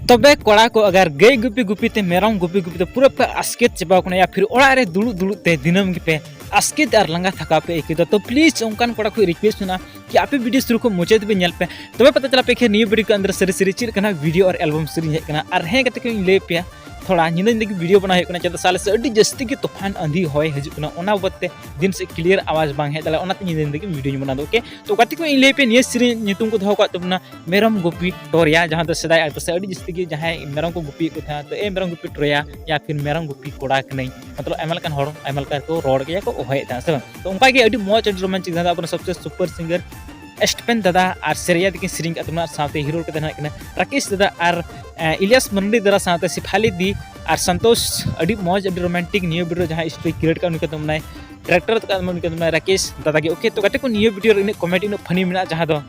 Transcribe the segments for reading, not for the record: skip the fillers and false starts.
तबे कोड़ा को अगर गई गुपी गुपी ते मेरम गुपी गुपी ते पूरा पे आस्केत चबा को या फिर ओड़ा रे दुलु दुलु ते दिनम के पे आस्केत और लंगा थका पे एक तो प्लीज उनकान कोड़ा को रिक्वेस्ट सुना कि आप वीडियो शुरू को मुझे पे नेल पे तबे पता चला पे कि न्यू वीडियो के अंदर सरी सरी चीज करना वीडियो और एल्बम सीरीज है करना और है कते को ले पे थोड़ा निंदा निंदा की वीडियो बना है चंदा साल से अड़ी जस्ती की तूफान आंधी होय हजुना ओना बत्ते दिन से क्लियर आवाज बांग है तले ओना निंदा निंदा की वीडियो बना दो ओके तो कति को ले पे निये सीरीज नितुम को धो का तबना मेरम गुपी टोरिया जहां तो सदाय तो से अड़ी जस्ती की जहां मेरम को गुपी को था तो ए मेरम गुपी टोरिया या फिर मेरम गुपी कोड़ा के नहीं मतलब एमएल कान होड़ एमएल का को रोड के को होय था से तो उनका के अड़ी मौज अड़ी रोमांटिक दादा अपन सबसे सुपर सिंगर एस्टपेन दादा और सेरिया दिकी सिरिंग अतुना साथे हीरो के तना राकेश दादा और इलियास मरंडी दादा साथे सिफाली दी और संतोष अड़ी मौज अड़ी रोमांटिक न्यू वीडियो जहां स्टोरी क्रिएट का उनके तुमने डायरेक्टर का उनके तुमने राकेश दादा के ओके तो कटे को new video in comedy in funny मिना जहां दो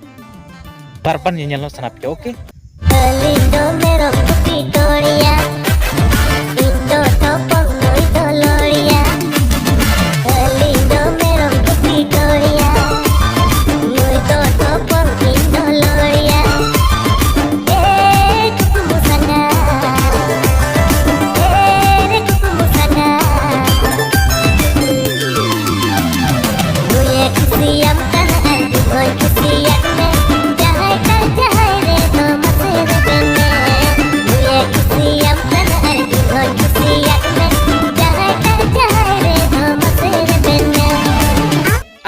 बार-बार नेल सना पे ओके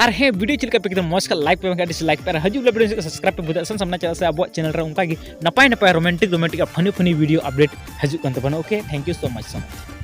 और हे वीडियो चलका पे एकदम मस्त का लाइक पे का डिसलाइक पे हजू वीडियो से सब्सक्राइब पे बुदा सन सामना चला से अब चैनल रे उनका की नपाय नपाय romantic romantic funny funny video update हजू कंत बनो okay thank you so much